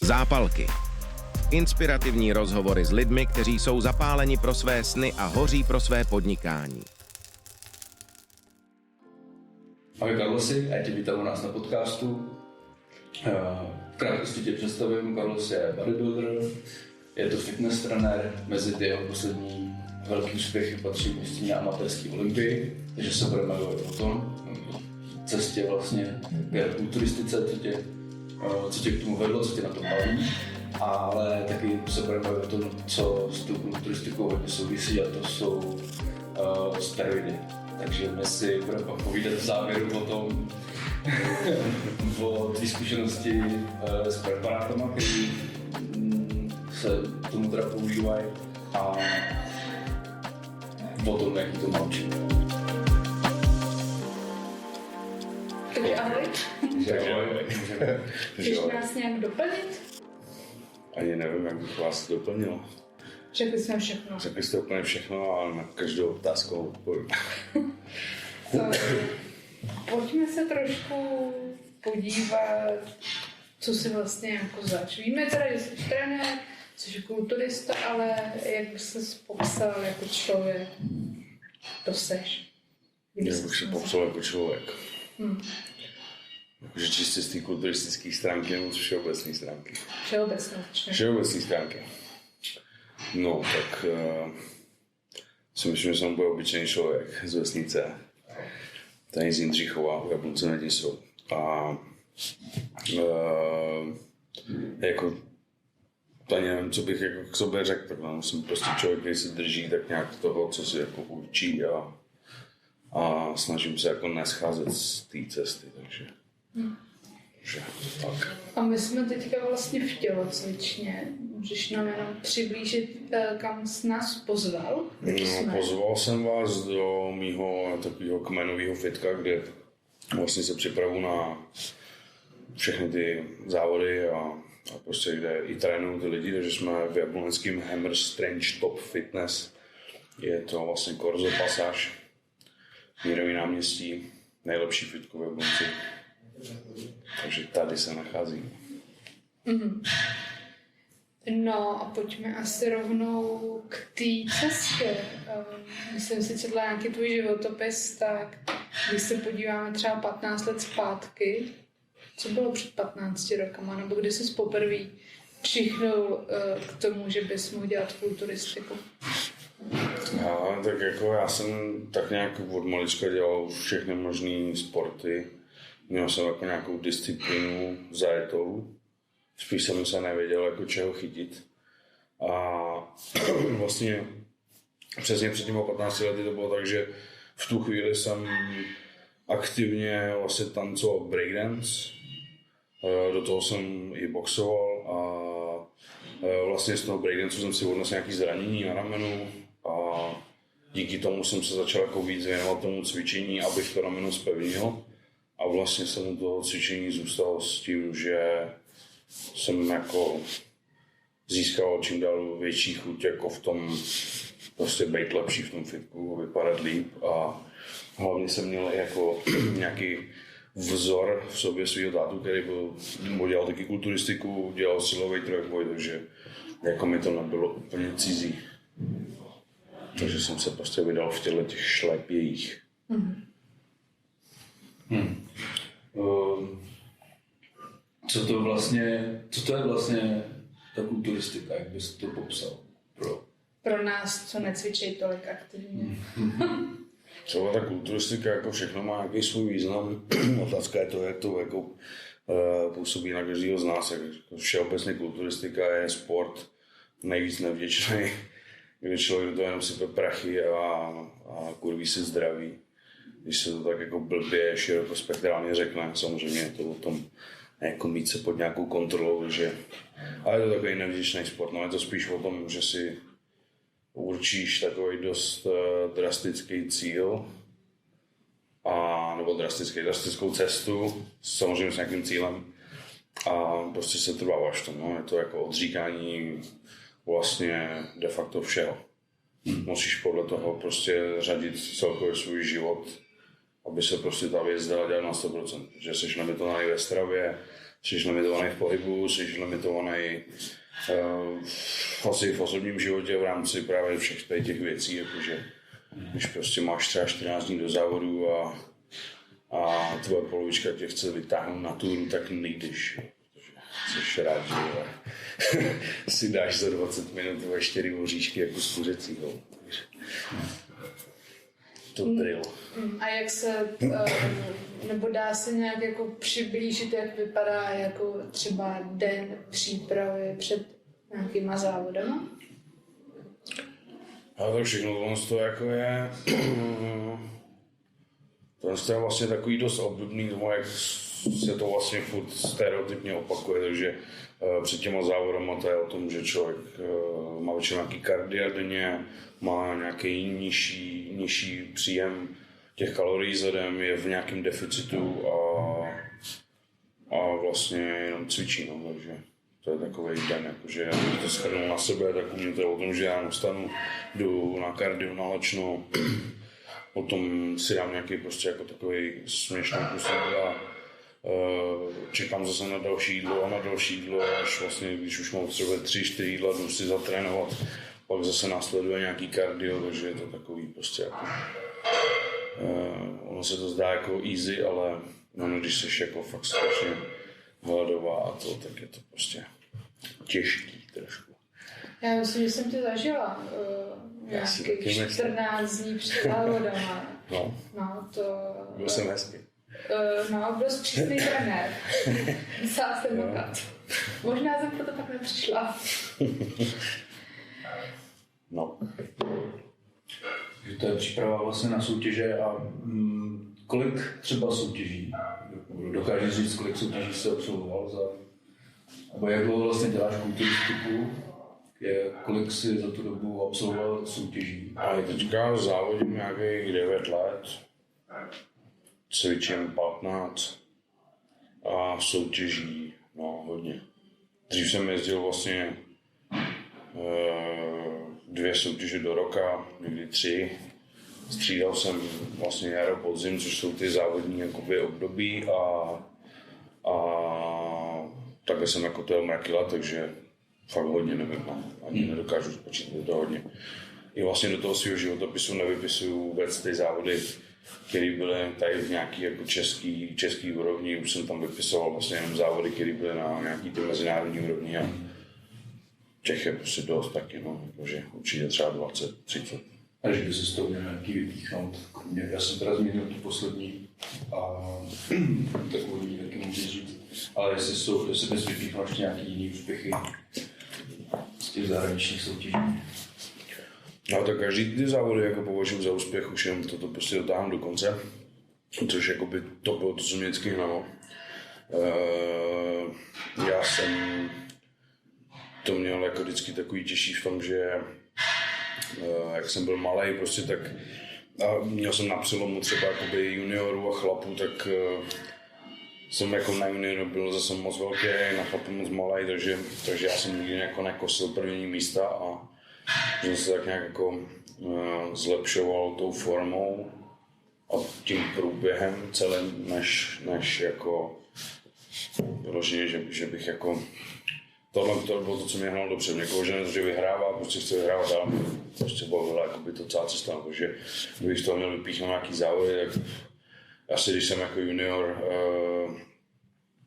Zápalky. Inspirativní rozhovory s lidmi, kteří jsou zapáleni pro své sny a hoří pro své podnikání. Ahoj Carlosi, já tě vítám u nás na podcastu. V krátkosti tě představím. Carlos je bodybuilder, je to fitness trenér, mezi ty jeho poslední velký úspěchy patří umístění na amatérské olympii, takže se budeme bavit o tom, cestě vlastně k kulturistice, co tě k tomu vedlo, co tě na tom baví, ale taky se budeme bavit o tom, co s tou kulturistikou hodně souvisí, a to jsou steroidy. Takže my si budeme pak povídat v závěru o tom, o tvý zkušenosti s preparátama, který se tomu teda používají, a o tom, jaký to má účinky. Takže ahoj. Chceš nás nějak doplnit? Ani nevím, jak bych vás doplnil. Řekli jsme všechno. Řekli jste úplně všechno, ale na každou otázku odpovím. Pojďme se trošku podívat, co si vlastně jako zač. Víme teda, že jsi trenér, jsi kulturista, ale jak bys se popsal jako člověk, to seš? Jak bych se popsal jako člověk? Jakože čistě z té kulturistické stránky nebo z všeobecné stránky? Všeobecné stránky. No, tak si myslím, že jsem byl obyčejný člověk z vesnice. Tady z Jindřichova, v Jablonce nad Nisou. A jako, tady nevím, co bych jako k sobě řekl, tak jsem prostě člověk, který se drží tak nějak toho, co si jako učí, a snažím se jako nescházet z té cesty, takže. Že, tak. A my jsme teďka vlastně v tělocvičně. Můžeš nám jenom přiblížit, kam jsi nás pozval? No, pozval jsem vás do mýho takového kmenového fitka, kde vlastně se připravu na všechny ty závody a prostě kde i trénuju ty lidi, takže jsme v jablonském Hammer Strength Top Fitness. Je to vlastně Korzo Pasáž, Mírový náměstí, nejlepší fitko v Jablonci. Takže tady se nachází. No a pojďme asi rovnou k té cestě. Myslím si, četla nějaký tvůj životopis, tak když se podíváme třeba 15 let zpátky, co bylo před 15 rokama, nebo kdy jsi poprvé přichnul k tomu, že bys mohl dělat kulturistiku? Tak jako já jsem tak nějak od malička dělal všechny možné sporty. Měl jsem jako nějakou disciplínu zajetou. Spíš jsem se nevěděl, jako čeho chytit. A vlastně přesně před těmi 15 lety to bylo tak, že v tu chvíli jsem aktivně vlastně tancoval breakdance. Do toho jsem i boxoval a vlastně z toho breakdance jsem si odnesl nějaké zranění na ramenu a díky tomu jsem se začal jako víc věnovat tomu cvičení, abych to rameno zpevnil. A vlastně jsem u toho cvičení zůstal s tím, že jsem jako získal čím dál větší chuť jako v tom prostě být lepší v tom fitku, vypadat líp, a hlavně jsem měl jako nějaký vzor v sobě svýho tátu, který dělal taky kulturistiku, dělal silový trojboj, takže jako mi to nebylo úplně cizí. Takže jsem se prostě vydal v těch šlépějích. Co to je vlastně ta kulturistika, jak bys to popsal Pro nás, co necvičí tolik aktivně. Celá ta kulturistika, jako všechno má nějaký svůj význam. Otázka je to, jak to jako působí na každého z nás. Jako všeobecně kulturistika je sport nejvíc nevděčný, kdy člověk do toho jenom sype prachy a kurví si zdraví. Když se to tak jako blbě, širokospektrálně řekne, samozřejmě je to o tom jako mít se pod nějakou kontrolou, že, ale je to takový nevděčný sport, no je to spíš o tom, že si určíš takový dost drastický cíl, nebo drastickou cestu, samozřejmě s nějakým cílem, a prostě se trváváš v tom, no, je to jako odříkání vlastně de facto všeho. Musíš podle toho prostě řadit celkově svůj život, aby se prostě ta věc dala dělat na 100%. Že jsi nabetonovaný ve stravě, jsi limitovaný v pohybu, jsi limitovaný asi v osobním životě v rámci právě všech těch věcí, jakože když prostě máš třeba 14 dní do závodu a tvoje polovička tě chce vytáhnout na túru, tak nejdeš. Jsi rád, že si dáš za 20 minut 4 oříšky jako z kuřecího. To drill. A jak se, nebo dá se nějak jako přiblížit, jak vypadá jako třeba den přípravy před nějakýma závodama? A to všechno to jako je... To je vlastně takový dost obdobný tomu, jak se to vlastně furt stereotypně opakuje, takže před těma závodama to je o tom, že člověk má většinou nějaký kardia denně, má nějaký nižší příjem těch kalorií za den, je v nějakém deficitu a vlastně jenom cvičí, no, takže to je takový den, jakože já to shrnul na sebe, tak u mě to je o tom, že já vstanu, jdu na kardio, na lačno, potom si dám nějaký prostě jako takový směšný kus jídla, čekám zase na další jídlo, až vlastně, když už mám třeba 3-4 jídla, jdu si zatrénovat, pak zase následuje nějaký kardio, takže je to takový prostě jako, ono se to zdá jako easy, ale no, když jsi jako fakt strašně hladová a to, tak je to prostě těžký trošku. Já myslím, že jsem tě zažila nějakých 14 dní před závodama. No, to... Byl jsem hezký. No, byl jsi přísný trenér. Musela jsem makat. Možná jsem proto tak nepřišla. No. To je příprava vlastně na soutěže a kolik třeba soutěží? Dokážeš říct, kolik soutěží jsi absolvoval za... Nebo jak dlouho vlastně děláš kulturistiku? Kolik jsi za tu dobu absolvoval soutěží? A teďka závodím nějakých 9 let. Cvičím 15 a soutěží, no hodně. Dřív jsem jezdil vlastně 2 soutěže do roka, někdy 3. Střídal jsem vlastně jaro, podzim, což jsou ty závodní jakoby období a takhle jsem jako to mraky let, takže fakt hodně nevím, ani nedokážu spočítat, je to hodně. I vlastně do toho svého životopisu nevypisuju vůbec ty závody, které byly tady v nějaký jako český úrovni, už jsem tam vypisoval vlastně jenom závody, které byly na nějaký ty mezinárodní úrovni a těch je prostě dost taky, no, jakože určitě třeba 20, 30. A když by se z toho měl nějaký vypíchnout, já jsem teda změnil tu poslední a takovou ní taky můžu říct, ale jestli bys vypíchnul ještě nějaký jiný úspěchy z těch zahraničních soutěží. No tak každý ty závody jako považuji za úspěch, už jenom toto prostě dotáhnu do konce, což jako by to bylo to, co mě vždycky hnalo. Já jsem to měl jako vždycky takový těžší v tom, že jak jsem byl malej, prostě tak a měl jsem na přelomu třeba jakoby juniorů a chlapů, tak jsem jako na junioru byl zase moc velký, na chlapu moc malej, takže já jsem nikdy jako nekosil první místa a jsem se tak nějak jako zlepšoval tou formou a tím průběhem celým, než jako vyloženě, že bych jako tohle to bylo to, co mě hnalo dobře. Někoho, že vyhrává, prostě chce vyhrávat dál. Prostě bavila jakoby to celá cesta, takže kdybych z toho měl vypíchnout nějaký závody, tak asi když jsem jako junior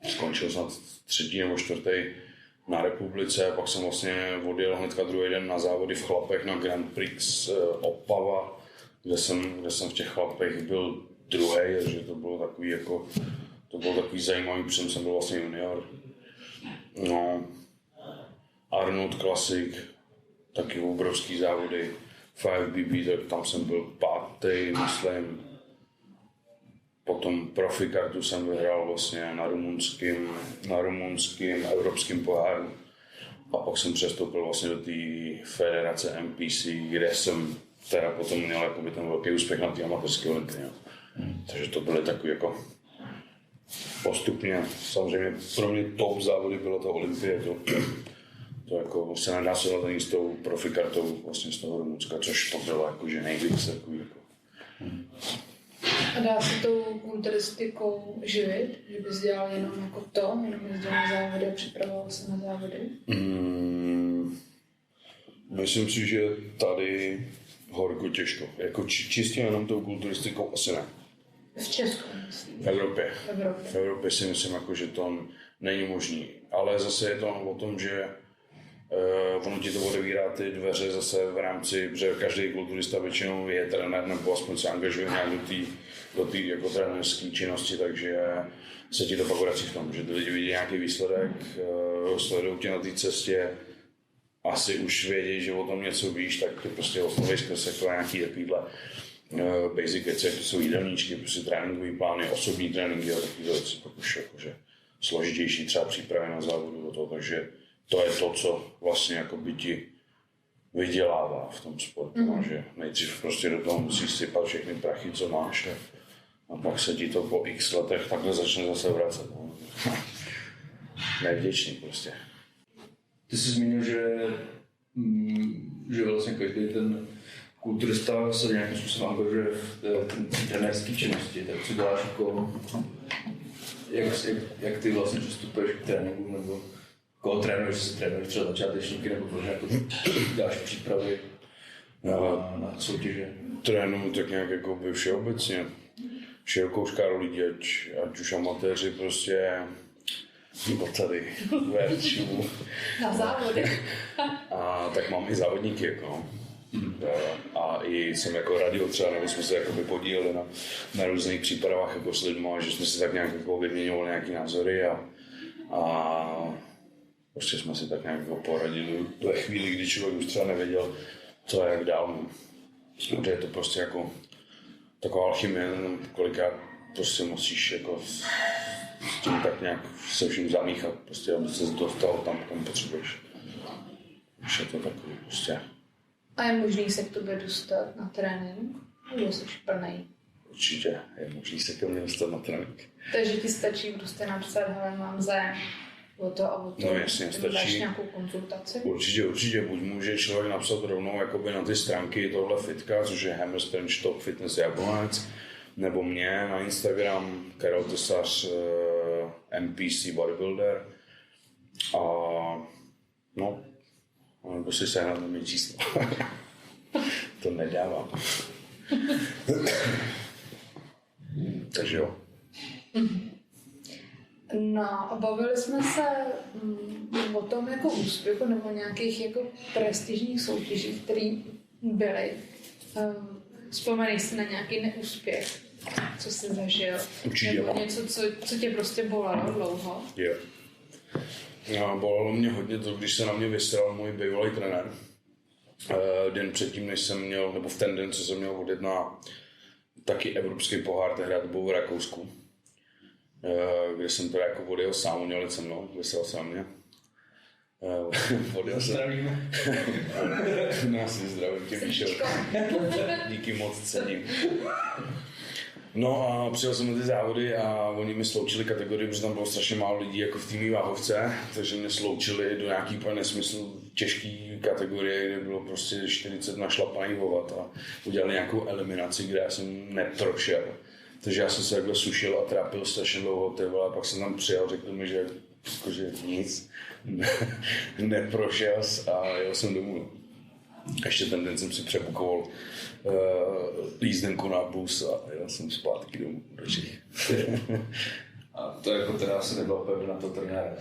skončil snad 3. nebo 4. na republice, pak jsem vlastně odjel hnedka druhý den na závody v chlapech na Grand Prix Opava, kde jsem v těch chlapech byl druhý, takže to bylo takový jako, to bylo takový zajímavý, protože jsem byl vlastně junior. No, Arnold Classic, taky obrovský závody, 5BB, tak tam jsem byl 5. myslím. Potom profi kartu jsem vyhrál vlastně na rumunském evropském poháru. A pak jsem přestoupil vlastně do té federace NPC, kde jsem teda potom měl jakoby ten velký úspěch na té amatérské olympii. Takže to byly takový jako postupně. Samozřejmě pro mě top závody bylo to olympie. To jako se nedá se ani s tou profi kartou vlastně z toho Rumunska, což to bylo jakože nejvíc takový jako. A dá se tou kulturistikou živit? Že bys dělal jenom jako to, jenom jezdil na závody a připravoval se na závody? Myslím si, že tady horko těžko. Jako čistě jenom tou kulturistikou asi ne. V Česku, myslím. V Evropě. V Evropě si myslím, jako, že to není možný. Ale zase je to o tom, že ono ti to otevírá ty dveře zase v rámci, že každý kulturista většinou je trenér nebo aspoň se angažuje nějak do té jako trenérské činnosti, takže se ti to pak vrací v tom, že ty lidi vidí nějaký výsledek, sledují tě na té cestě, asi už vědí, že o tom něco víš, tak ty prostě oslovíš skrz jako nějaký takovýhle basic věci, jako jsou jídelníčky, prostě tréninkový plány, osobní tréninky a takové věci, pak už jakože složitější třeba přípravy na závodu do toho, takže to je to, co vlastně jako by ti vydělává v tom sportu, že nejdřív prostě do toho musíš sypat všechny prachy, co máš a pak se ti to po x letech takhle začne zase vracet. No. Nevděčný prostě. Ty jsi zmínil, že vlastně každý ten kulturista se nějakým způsobem angažuje v té trenérské činnosti, tak co děláš jako, jak ty vlastně přistupuješ k tréninku, nebo koho trénuješ, jestli trénuješ třeba začátečníky, nebo prostě jako děláš přípravy na soutěže? Trénuju tak nějak jako by všeobecně. Širokou škálu lidí, ať už amatéři prostě nebo tady verčů. Na závody. A tak mám i závodníky, jako. A i jsem jako radio třeba, nebo jsme se jako podíleli na různých přípravách jako s lidma, že jsme si tak nějak jako vyměňovali nějaký názory a prostě jsme si tak nějak jako poradili ve chvíli, kdy člověk už třeba nevěděl, co a jak dál. Protože je to prostě jako taková alchymie, kolikrát prostě musíš jako s tím tak nějak se vším zamíchat, prostě, aby se dostal tam, kam potřebuješ. Už je to takový prostě. A je možný se k tobě dostat na trénink? Nebo jsi plnej? Určitě je možný se ke mně dostat na trénink. Takže ti stačí prostě napsat, hele, mám zájem o to a o to. No jasně, stačí. Dáš stačí. nějakou konzultaci? Určitě. Buď může člověk napsat rovnou jakoby na ty stránky tohle fitka, což je Hammerstone Top Fitness Jablonec, nebo mě na Instagram, Karel Tesař, MPC Bodybuilder. A no, nebo si sehnat na mé číslo. To nedávám. Takže jo. No a bavili jsme se o tom jako úspěchu nebo nějakých jako prestižních soutěží, které byly. Vzpomeneš si na nějaký neúspěch, co jsi zažil? Určitě. Nebo něco, co tě prostě bolelo dlouho? Jo. No, bolelo mě hodně to, když se na mě vystřelil můj bývalý trenér. Den předtím, než jsem měl, nebo v ten den, co jsem měl odjet na taky evropský pohár, tehdy to bylo v Rakousku, kde jsem to jako odjel sám, on měl se mnou, vysel se na mě. Odjel jsem. Zdravíme. No, asi zdravím tě, Míšo. Díky moc, cením. No a přijel jsem na ty závody a oni mi sloučili kategorii, protože tam bylo strašně málo lidí jako v týmové váhovce, takže mě sloučili do nějaký úplně nesmysl těžký kategorie, kde bylo prostě 40 našlapaných hovat a udělali nějakou eliminaci, kde já jsem neprošel. Takže já jsem se takhle sušil a trápil strašně dlouho, a pak jsem tam přijel, řekl mi, že nic, neprošel a jel jsem domů. Ještě ten den jsem si přebukoval jízdenku na bus a jel jsem zpátky domů do Čech. A to jako teda asi nebylo pevně na to trenéra,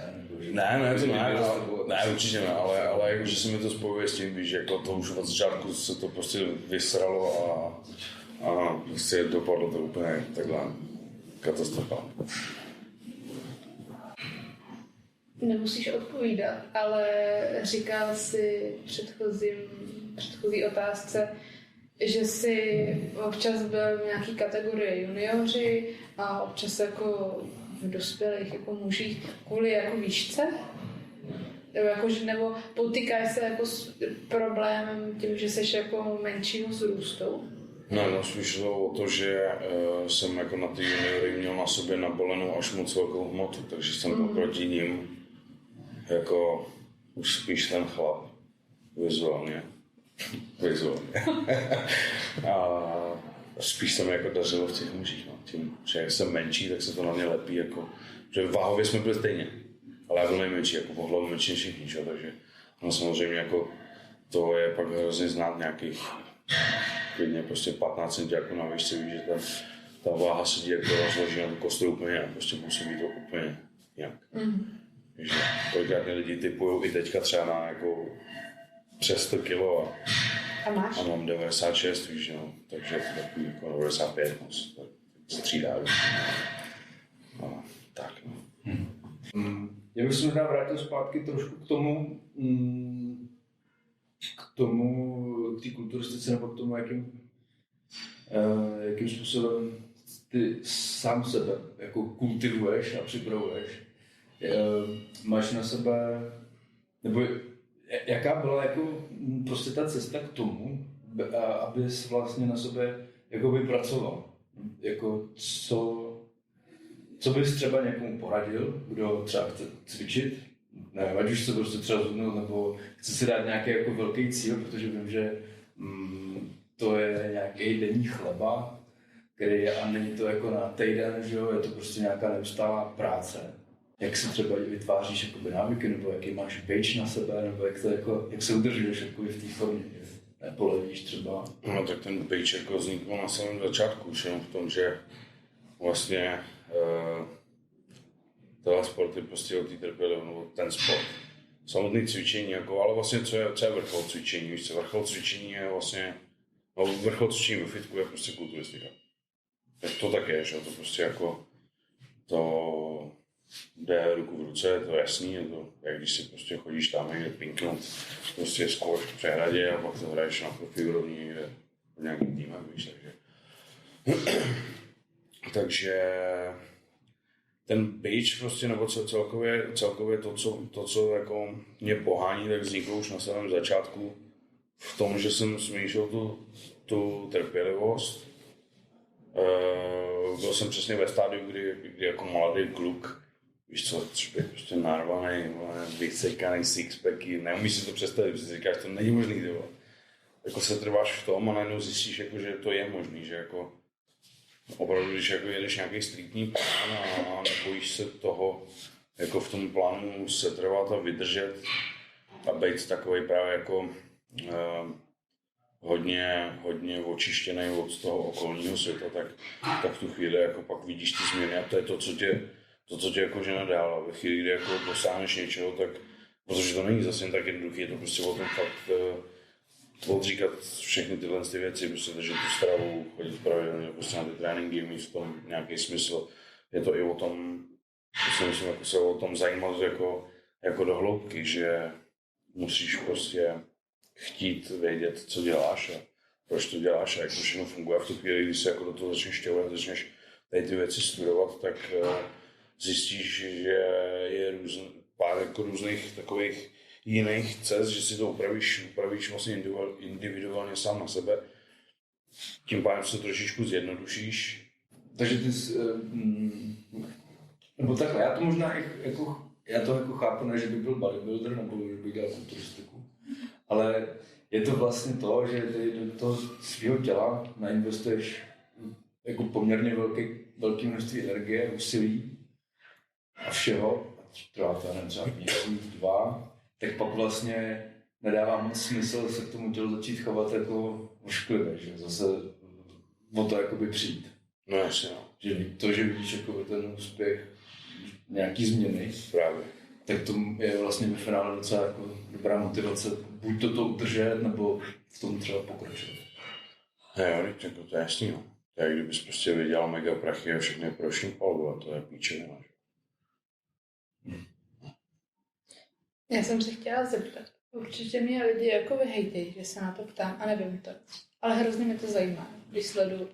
ne? Ne, to ne, určitě ne, ale jako, že se mi to spojuje s tím, víš, jako to už od začátku se to prostě vysralo a prostě dopadlo to úplně takhle katastrofálně. Nemusíš odpovídat, ale říkal jsi předchozí otázce, že jsi občas byl v nějaký kategorii junioři a občas jako v dospělých jako mužích kvůli jako výšce? Nebo potýkáš se jako s problémem tím, že jsi jako menšího vzrůstu? No, spíš šlo o to, že jsem jako na ty juniory měl na sobě nabolenou až moc velkou hmotu, takže jsem oproti ním jako už spíš ten chlap vizuálně. spíš se mi jako dařilo v těch mužích, no. Tím, že jak jsem menší, tak se to na mě lepí, jako, že váhově jsme byli stejně, ale já byl nejmenší, jako po hlavu menší než všichni, že? Takže no, samozřejmě jako to je pak hrozně znát nějakých klidně prostě 15 cm jako na výšce, víš, že ta váha sedí jako rozloží na tu kostru úplně a prostě musí být to úplně jinak. Takže kolikrát mě lidi typují i teďka třeba na jako přes 100 kg A máš? a mám 96, víš, no, takže to takový jako 95 moc, tak střídá, víš. No, tak, no. Já bych se možná vrátil zpátky trošku k té kulturistice nebo k tomu, jakým způsobem ty sám sebe jako kultivuješ a připravuješ. Máš na sebe, nebo jaká byla jako prostě ta cesta k tomu, abys vlastně na sebe jakoby pracoval? Jako co bys třeba někomu poradil, kdo třeba chce cvičit? Nevím, ať už se prostě třeba zhodnout, nebo chce si dát nějaký jako velký cíl, protože vím, že to je nějaký denní chleba, který je, a není to jako na týden, že jo, je to prostě nějaká neustálá práce. Jak si třeba vytváříš jakoby návyky, nebo jaký máš page na sebe, nebo jak se udržuješ jakoby v té formě, že nepolevíš třeba. No tak ten page jako vznikl na samém začátku, už jenom v tom, že vlastně tohle sport je prostě o té trpělivosti, nebo ten sport. Samotný cvičení, jako, ale vlastně co je vrchol cvičení, víš co, vrchol cvičení je vlastně, no vrchol cvičení ve fitku je prostě kulturistika. Tak to tak je, že to prostě jako, to jde ruku v ruce, je to jasný, je to, jak když si prostě chodíš tam někde pinknout, prostě squash v přehradě a pak to hraješ na profi úrovni někde v nějakým týmem, víš, takže ten page prostě, nebo celkově to, co jako mě pohání, tak vzniklo už na samém začátku v tom, že jsem smíšel tu trpělivost. Byl jsem přesně ve stádiu, kdy jako mladý kluk, víš co, je prostě narvaný, vysejkaný sixpacky, neumíš si to představit, když si říkáš, to není možný, tyvo. Jako se trváš v tom a najednou zjistíš, jako, že to je možný, že jako opravdu, když jako jedeš nějaký striktní plán a nebojíš se toho, jako v tom plánu setrvat a vydržet a být takový právě jako hodně očištěný od toho okolního světa, tak v tu chvíli jako pak vidíš ty změny a to je to, co tě jako žene dál. A ve chvíli, kdy jako dosáhneš něčeho, tak, protože to není zase jen tak jednoduché, je to prostě o tom fakt odříkat všechny tyhle ty věci, prostě držet tu stravu, chodit pravidelně prostě na ty tréninky, mít v tom nějaký smysl. Je to i o tom, myslím, jako se o tom zajímat jako do hloubky, že musíš prostě chtít vědět, co děláš a proč to děláš a jak to všechno funguje. V tu chvíli, když se jako do toho začneš šťouhat, začneš tady ty věci studovat, tak zjistíš, že je pár jako různých takových jiných cest, že si to upravíš vlastně individuálně sám na sebe. Tím pádem se trošičku zjednodušíš. Takže ty nebo takhle, já to možná jako chápu, ne, že by byl bodybuilder nebo že by dělal kulturistiku, ale je to vlastně to, že ty do toho svého těla nainvestuješ jako poměrně velké množství energie, úsilí a všeho, trvá to nevím, třeba měsíc, 2, tak pak vlastně nedává moc smysl se k tomu tělu začít chovat jako ošklivě, že zase o to jakoby přijít. No jasně, no. Že to, že vidíš jakoby ten úspěch, nějaký změny, právě. Tak to je vlastně ve finále docela jako dobrá motivace buď to udržet, nebo v tom třeba pokračovat. Jo, jako to je jasný, no. To je, kdybys prostě vydělal mega prachy a všechny proším palbu a to je píčovina. Já jsem se chtěla zeptat. Určitě mě lidi jako vyhejtějí, že se na to ptám a nevím to. Ale hrozně mě to zajímá, když sleduju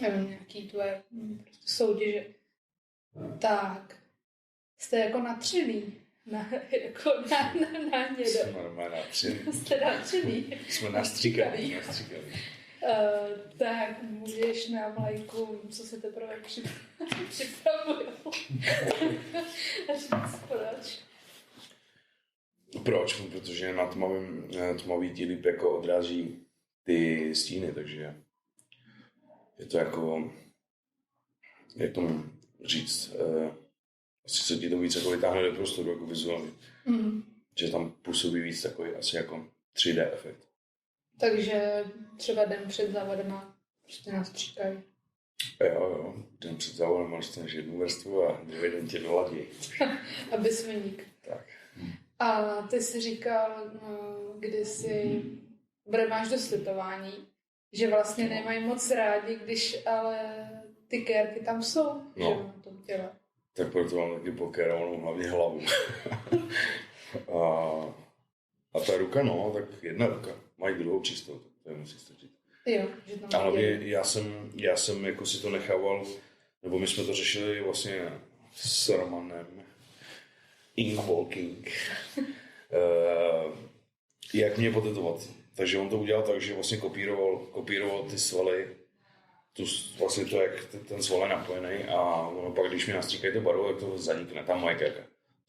nevím, nějaký tvoje prostě soutěže. Tak, jste jako natřený. Jako na nědo. Jsme normálně natřený. Jste natřený. Jsme nastříkaný. Tak můžeš na lajku, co se teprve připravuje. Proč? Proč? Protože na tmavý tílip jako odráží ty stíny, takže je to jako, jak tomu říct, asi se ti to víc jako vytáhne do prostoru, jako vizuálně. Že tam působí víc takový asi jako 3D efekt. Takže třeba den před závodem prostě nás stříkají. Jo, den před závodem dostaneš jednu vrstvu a druhý den tě doladí. Aby sviník. Tak. A ty jsi říkal, kdysi máš do slitování, že vlastně nemají moc rádi, když ale ty kérky tam jsou, že na tom těle. Tak proto mám taky pokérovanou hlavně hlavu. a ta ruka, no, tak jedna ruka. Mají druhou čistou, to je musí stačit. Jo, že tam ale já jsem jako si to nechával, nebo my jsme to řešili vlastně s Romanem Walking. Jak mě potetovat. Takže on to udělal tak, že vlastně kopíroval ty svaly, vlastně to, jak ten sval je napojený a ono pak, když mi nastříkají to barvu, tak to zanikne, ta moje kérka.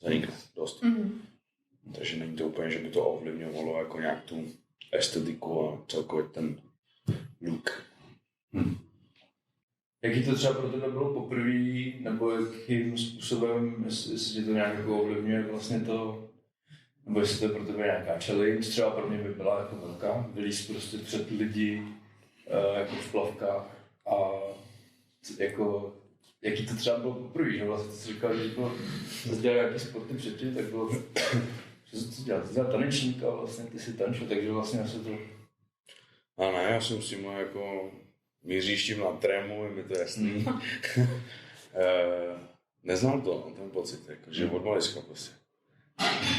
Zanikne dost. Takže není to úplně, že by to ovlivňovalo jako nějak tu estetiku a celkově ten look. Jaký to třeba pro tebe bylo poprvé, nebo jakým způsobem, jestli tě to nějak jako ovlivňuje vlastně to, nebo jestli to je pro tebe nějaká challenge, třeba pro mě by byla jako velká, vylízt prostě před lidi jako v plavkách a jako, jaký to třeba bylo poprvé, že vlastně jsi říkal, že jako jsi dělal nějaký sporty předtím, tak bylo, že jsi to dělal, ty jsi tanečník a vlastně ty jsi tančil, takže vlastně asi to... A ne, já jsem s tím jako míříš tím na trému, je mi to jasný. Neznám to, ten pocit, jako, že od malička prostě.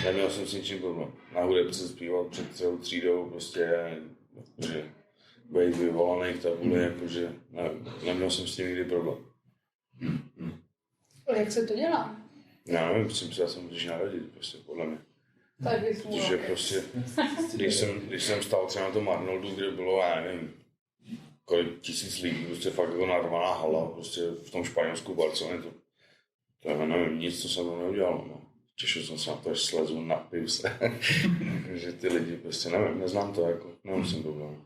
Neměl jsem s ničím problém. Na hudebce zpíval před celou třídou, prostě, že být vyvolaný v tabuli, jakože neměl jsem s tím nikdy problém. A jak se to dělá? Já nevím, já jsem můžeš narodit, prostě, podle mě. Tak bys Protože prostě, když jsem stál třeba na tom Arnoldu, kde bylo, já nevím, kolik 1000 lidí, prostě fakt jako narvaná hala, prostě v tom Španělsku, Barceloně, to já nevím, nic, co jsem tam neudělal, no. Těšil jsem se na to, až slezu, napiju se, že ty lidi prostě, nevím, neznám to, jako, nemusím problém.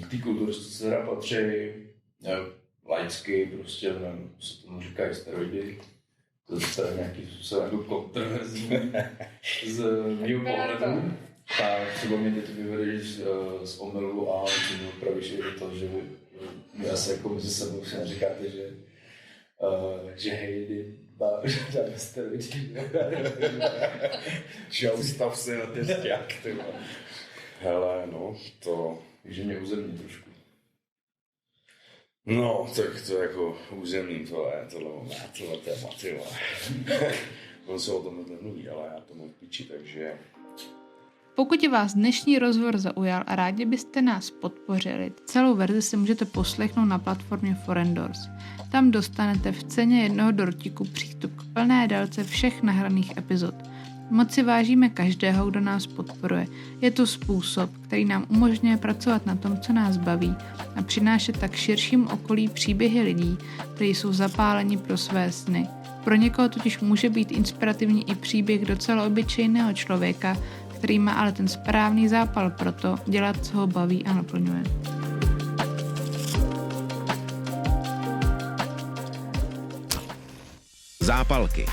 K té kulturistice teda patří laicky, prostě, nevím, co tomu říkají steroidy. To je nějaký způsob jako kontroverzní z mého pohledu. Tak třeba mě ty vyvedeš z omylu a ty mi opravíš i to, že my asi jako mezi sebou si neříkáte, že hej, žádné steroidy. Že ustav se na ten stěk, ty vole. Hele, no, to... Takže mě uzemní trošku. No, tak to jako územní tohle téma, ty vole. On se o tom nemluví, ale já to mám v piči, takže... Pokud vás dnešní rozhovor zaujal a rádi byste nás podpořili, celou verzi si můžete poslechnout na platformě Forendors. Tam dostanete v ceně jednoho dortíku přístup k plné délce všech nahraných epizod. Moc si vážíme každého, kdo nás podporuje. Je to způsob, který nám umožňuje pracovat na tom, co nás baví a přinášet tak širším okolí příběhy lidí, kteří jsou zapáleni pro své sny. Pro někoho totiž může být inspirativní i příběh docela obyčejného člověka, který má ale ten správný zápal pro to dělat, co ho baví a naplňuje. Zápalky.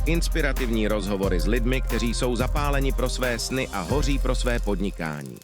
Inspirativní rozhovory s lidmi, kteří jsou zapáleni pro své sny a hoří pro své podnikání.